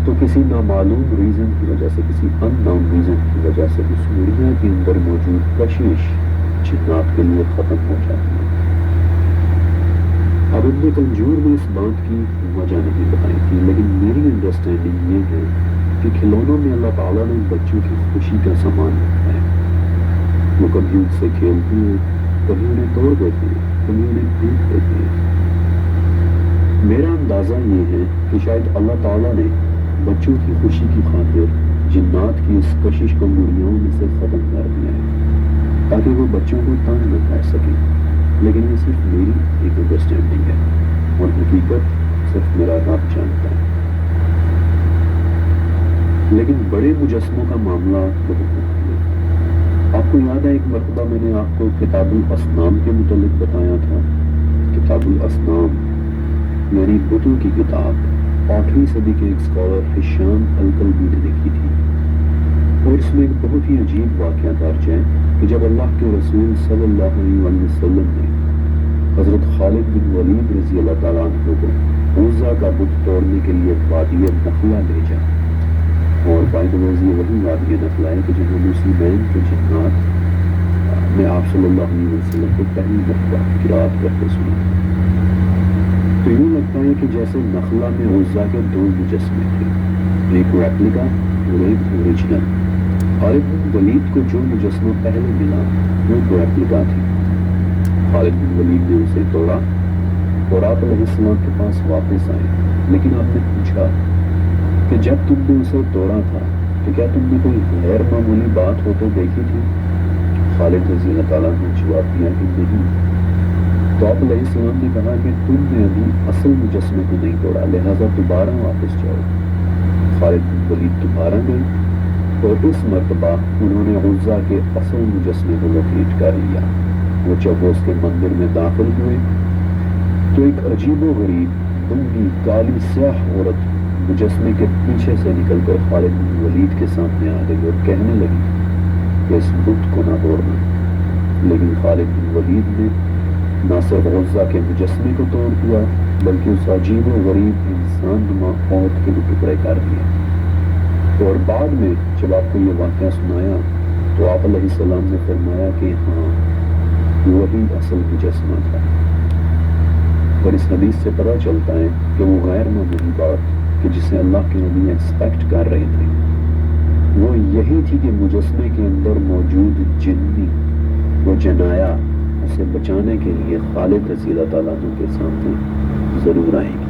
تو کسی نامعلوم ریزن کی وجہ سے، کسی ان نون ریزن کی وجہ سے اس مڑیا کے اندر موجود کشش جنات کے لیے ختم ہو جاتی ہے۔ اب ابن کنجور نے اس بات کی وجہ نہیں بتائی تھی، لیکن میری انڈرسٹینڈنگ یہ ہے کہ کھلونوں میں اللہ تعالیٰ نے بچوں کی خوشی کا سامان رکھا ہے۔ وہ کبھی ان سے کھیلتے ہیں، کبھی انہیں توڑ دیتے ہیں، کبھی انہیں پھینک دیتے ہیں۔ میرا اندازہ یہ ہے کہ شاید اللہ تعالیٰ نے بچوں کی خوشی کی خاطر جنات کی اس کشش کو مڑیوں میں سے ختم کر دیا ہے تاکہ وہ بچوں کو تنگ نہ کر سکیں، لیکن یہ صرف میری ایک انڈرسٹینڈنگ ہے اور حقیقت صرف میرا رب جانتا ہے۔ لیکن بڑے مجسموں کا معاملہ بہت مختلف ہے۔ آپ کو یاد ہے ایک مرتبہ میں نے آپ کو کتاب الاسنام کے متعلق بتایا تھا۔ کتاب الاسنام یعنی بتوں کی کتاب 8ویں صدی کے ایک اسکالر ہشام الکلبی نے لکھی تھی، اور اس میں ایک بہت ہی عجیب واقعہ درج ہے کہ جب اللہ کے رسول صلی اللہ علیہ وسلم نے حضرت خالد بن ولید رضی اللہ تعالیٰ عنہ کو عزا کا بت توڑنے کے لیے وادی نخلا بھیجا، اور بائی دا وے وہی وادی نخلا ہے کہ جہاں مسلمین کے جنات میں آپ صلی اللہ علیہ وسلم کو پہلی مرتبہ قرات کرتے سنا، تو یوں لگتا ہے کہ جیسے نخلا میں عزا کے 2 مجسمے تھے، ایک ریپلیکا اور ایک اوریجنل۔ خالد بن ولید کو جو مجسمہ پہلے ملا وہ ریپلیکا تھی۔ خالد بن ولید نے اسے توڑا اور آپ علیہ السلام کے پاس واپس آئے، لیکن آپ نے پوچھا کہ جب تم نے اسے توڑا تھا تو کیا تم نے کوئی غیر معمولی بات ہوتے دیکھی تھی؟ خالد رضی اللہ تعالیٰ نے جواب دیا کہ نہیں۔ تو آپ علیہ السلام نے کہا کہ تم نے ابھی اصل مجسمے کو نہیں توڑا، لہٰذا دوبارہ واپس جاؤ۔ خالد بن ولید دوبارہ گئے اور اس مرتبہ انہوں نے عزا کے اصل مجسمے کو لوکیٹ کر لیا۔ وہ جب اس کے مندر میں داخل ہوئے تو ایک عجیب و غریب ننگی کالی سیاہ عورت مجسمے کے پیچھے سے نکل کر خالد بن ولید کے سامنے آ گئی اور کہنے لگی کہ اس بت کو نہ توڑنا، لیکن خالد بن ولید نے نہ صرف عزا کے مجسمے کو توڑ دیا بلکہ اس عجیب و غریب انسان نما عورت کے بھی ٹکڑے کر دیے۔ اور بعد میں جب آپ کو یہ واقعہ سنایا تو آپ علیہ السلام نے فرمایا کہ ہاں وہی اصل مجسمہ تھا۔ اور اس حدیث سے پتہ چلتا ہے کہ وہ غیر معمولی بات کہ جسے اللہ کے نبی ایکسپیکٹ کر رہے تھے وہ یہی تھی کہ مجسمے کے اندر موجود جنی وہ جنایا اسے بچانے کے لیے خالد رضی اللہ تعالیٰ عنہ کے سامنے ضرور آئے گی۔